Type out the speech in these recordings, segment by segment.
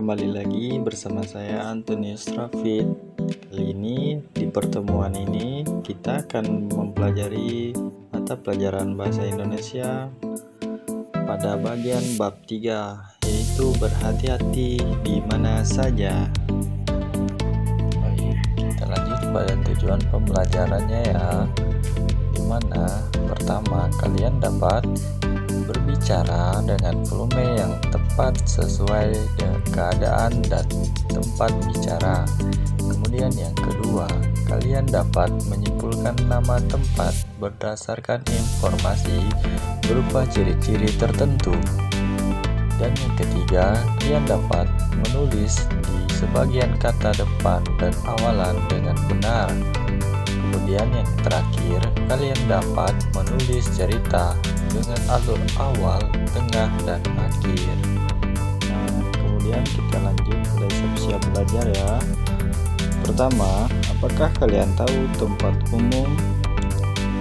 kembali lagi bersama saya Antonius Rafid. Kali ini di pertemuan ini kita akan mempelajari mata pelajaran bahasa Indonesia pada bagian bab 3, yaitu berhati-hati di mana saja. Baik, kita lanjut pada tujuan pembelajarannya ya. Dimana pertama kalian dapat berbicara dengan volume yang tepat sesuai dengan keadaan dan tempat bicara. Kemudian yang kedua, kalian dapat menyimpulkan nama tempat berdasarkan informasi berupa ciri-ciri tertentu. Dan yang ketiga, kalian dapat menulis di sebagian kata depan dan awalan dengan benar. Kemudian yang terakhir, kalian dapat menulis cerita dengan alur awal, tengah, dan akhir. Nah, kemudian kita lanjut mulai siap-siap belajar ya. Pertama, apakah kalian tahu tempat umum?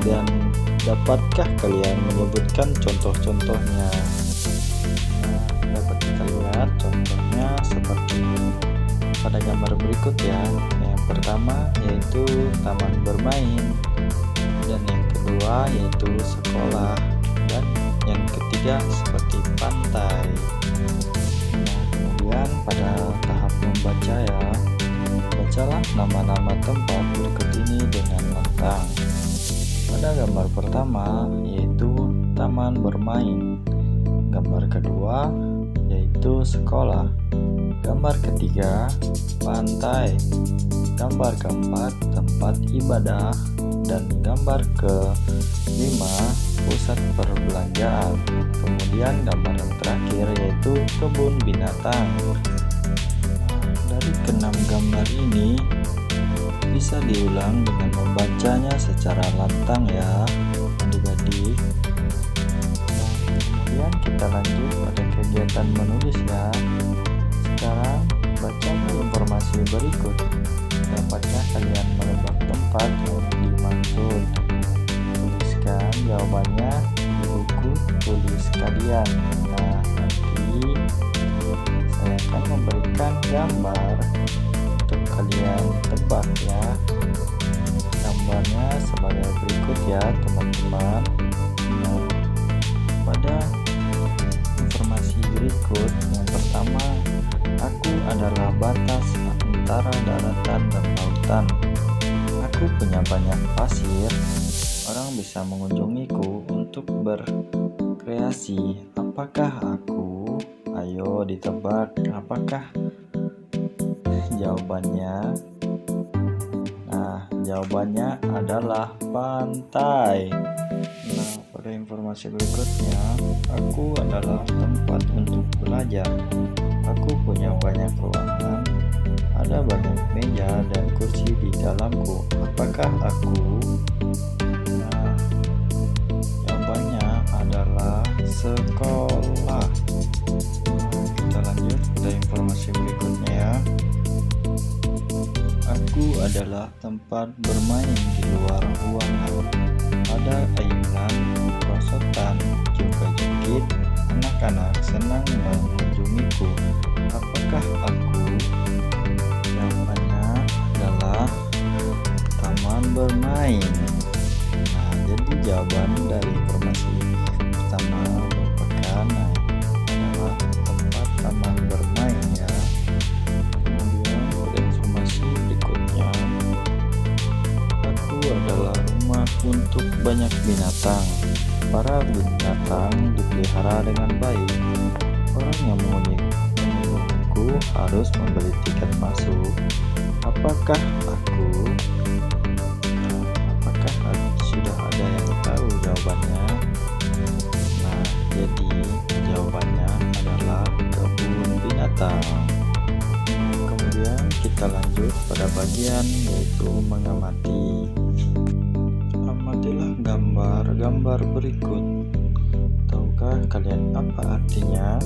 Dan dapatkah kalian menyebutkan contoh-contohnya? Nah, dapat kita lihat contohnya seperti pada gambar berikut ya. Yang pertama yaitu taman bermain, dan yang kedua yaitu sekolah, dan yang ketiga seperti pantai. Nah, kemudian pada tahap membaca ya, bacalah nama-nama tempat berikut ini dengan lantang. Pada gambar pertama yaitu taman bermain, gambar kedua yaitu sekolah, gambar ketiga pantai, gambar keempat tempat ibadah, dan gambar kelima pusat perbelanjaan. Kemudian gambar yang terakhir yaitu kebun binatang. Dari keenam gambar ini bisa diulang dengan membacanya secara lantang ya adik-adik. Kemudian kita lanjut pada kegiatan menulis ya. Sekarang bacalah informasi berikut. Dapatkah kalian menebak tempat yang dimaksud? Tuliskan jawabannya di buku tulis kalian. Nah, nanti saya akan memberikan gambar untuk kalian tebak ya. Gambarnya sebagai berikut ya teman-teman. Nah, pada informasi berikut, yang pertama, aku adalah batas antara daratan dan lautan. Aku punya banyak pasir. Orang bisa mengunjungiku untuk berkreasi. Apakah aku? Ayo ditebak, apakah jawabannya? Nah, jawabannya adalah pantai. Nah, pada informasi berikutnya, aku adalah tempat untuk belajar. Aku punya banyak ruangan. Ada banyak meja dan kursi di dalamku. Apakah aku? Nah, jawabannya adalah sekolah. Nah, kita lanjut pada informasi berikutnya ya. Aku adalah tempat bermain di luar ruangan. Ada ayunan, perosotan, jungkat-jungkit. Anak-anak senang mengunjungiku. Apakah aku? Jawabannya adalah taman bermain. Nah, jadi jawaban dari informasi pertama merupakan adalah tempat taman bermain ya. Kemudian pada informasi berikutnya, aku adalah rumah untuk banyak binatang. Para binatang dipelihara dengan baik. Orang yang mengunjungiku harus membeli tiket masuk. Apakah aku? Nah, apakah sudah ada yang tahu jawabannya? Nah, jadi jawabannya adalah kebun binatang. Kemudian kita lanjut pada bagian yaitu mengamati. Amatilah gambar-gambar berikut. Tahukah kalian apa artinya?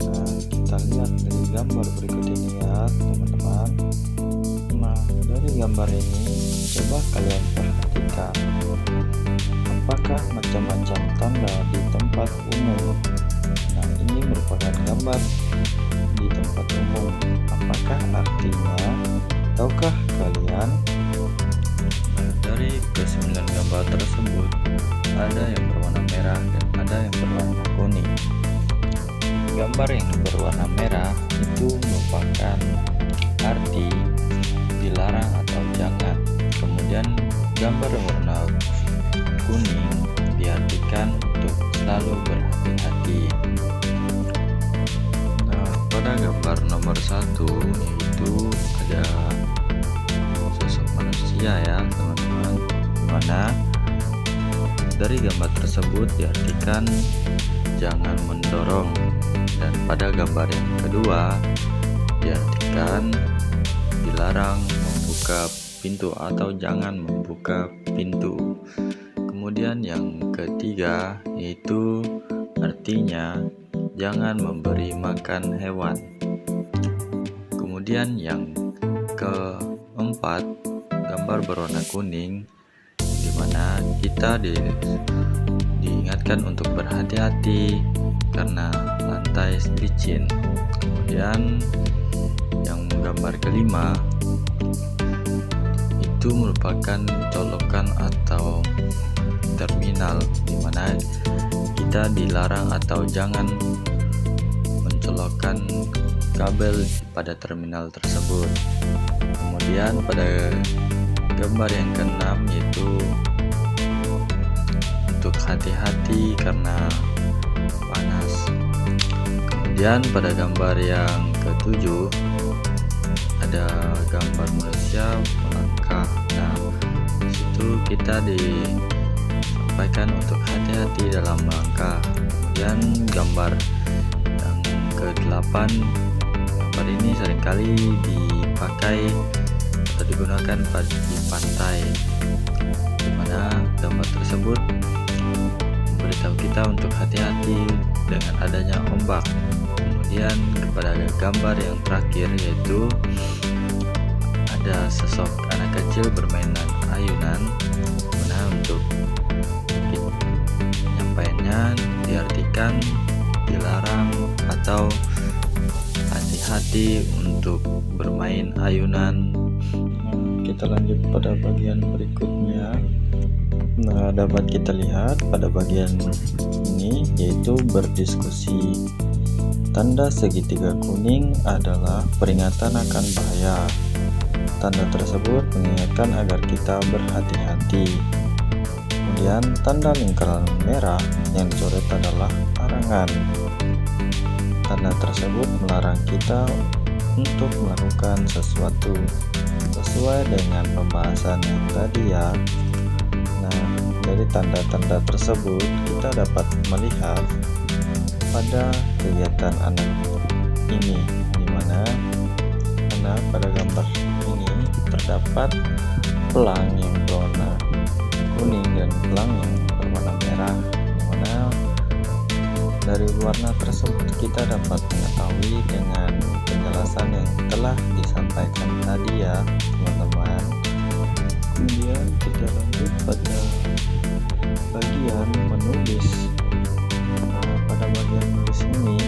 Nah, kita lihat dari gambar berikut ini ya teman-teman. Nah, dari gambar ini coba kalian perhatikan. Apakah macam-macam tanda di tempat umum? Nah, ini merupakan gambar di tempat umum kuning. Gambar yang berwarna merah itu merupakan arti dilarang atau jangan. Kemudian gambar berwarna kuning diartikan untuk selalu berhati-hati. Nah, pada gambar nomor 1 yaitu ada sosok manusia ya teman-teman, dimana dari gambar tersebut diartikan jangan mendorong, dan pada gambar yang kedua diartikan dilarang membuka pintu atau jangan membuka pintu. Kemudian yang ketiga yaitu artinya jangan memberi makan hewan. Kemudian yang keempat gambar berwarna kuning, di mana kita diingatkan untuk berhati-hati karena lantai licin. Kemudian yang gambar kelima itu merupakan colokan atau terminal, di mana kita dilarang atau jangan mencolokkan kabel pada terminal tersebut. Kemudian pada gambar yang keenam yaitu untuk hati-hati karena panas. Kemudian pada gambar yang ketujuh ada gambar manusia melangkah. Nah, disitu kita disampaikan untuk hati-hati dalam melangkah. Kemudian gambar yang ke-8, gambar ini seringkali dipakai atau digunakan di pantai, dimana gambar tersebut memberitahu kita untuk hati-hati dengan adanya ombak. Kemudian kepada gambar yang terakhir yaitu ada sosok anak kecil bermainan ayunan, mana untuk penyampaiannya diartikan dilarang atau hati-hati untuk bermain ayunan. Kita lanjut pada bagian berikutnya. Nah, dapat kita lihat pada bagian ini yaitu berdiskusi. Tanda segitiga kuning adalah peringatan akan bahaya. Tanda tersebut mengingatkan agar kita berhati-hati. Kemudian tanda lingkaran merah yang dicoret adalah larangan. Tanda tersebut melarang kita untuk melakukan sesuatu sesuai dengan pembahasan yang tadi ya. Nah, dari tanda-tanda tersebut kita dapat melihat pada kegiatan anak ini, di mana anak pada gambar ini terdapat pelang yang berwarna kuning dan pelang yang berwarna merah, di mana dari warna tersebut kita dapat mengetahui dengan penjelasan yang telah disampaikan tadi ya teman-teman. Kemudian kita lanjut pada bagian menulis. Pada bagian menulis ini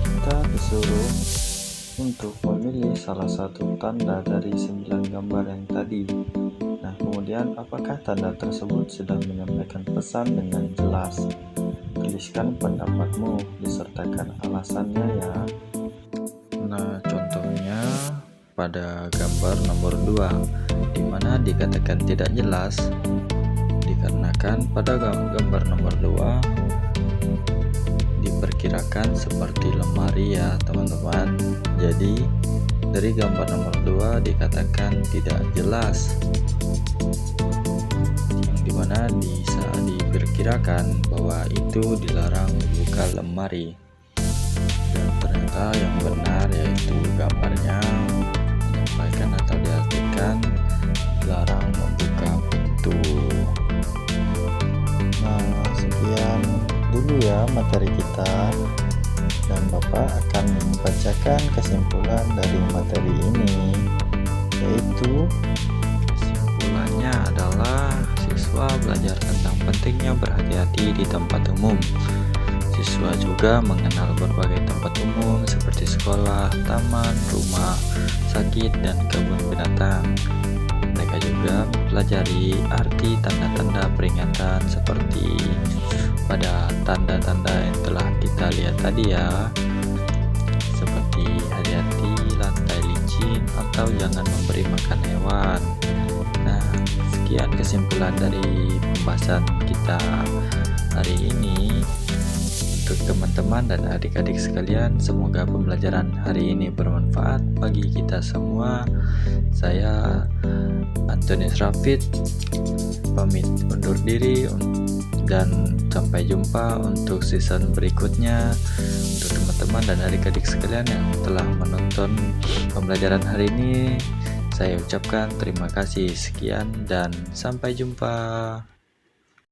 kita disuruh untuk memilih salah satu tanda dari 9 gambar yang tadi. Nah, kemudian apakah tanda tersebut sudah menyampaikan pesan dengan jelas? Tuliskan pendapatmu disertakan alasannya ya. Nah, contohnya pada gambar nomor 2, di mana dikatakan tidak jelas dikarenakan pada gambar nomor 2 diperkirakan seperti lemari ya teman-teman. Jadi dari gambar nomor 2 dikatakan tidak jelas, yang dimana bisa diperkirakan bahwa itu dilarang membuka lemari. Dan ternyata yang benar yaitu gambarnya menyampaikan atau diartikan dilarang membuka pintu. Nah, sekian dulu ya materi kita, dan Bapak akan membacakan kesimpulan dari materi ini, yaitu kesimpulannya adalah siswa belajar tentang pentingnya berhati-hati di tempat umum. Siswa juga mengenal berbagai tempat umum seperti sekolah, taman, rumah sakit, dan kebun binatang. Mereka juga mempelajari arti tanda-tanda peringatan seperti pada tanda-tanda yang telah kita lihat tadi ya, seperti hati-hati lantai licin atau jangan memberi makan hewan. Nah, sekian kesimpulan dari pembahasan kita hari ini. Untuk teman-teman dan adik-adik sekalian, semoga pembelajaran hari ini bermanfaat bagi kita semua. Saya Antonius Rafid pamit undur diri dan sampai jumpa untuk season berikutnya. Untuk teman-teman dan adik-adik sekalian yang telah menonton pembelajaran hari ini, saya ucapkan terima kasih. Sekian dan sampai jumpa.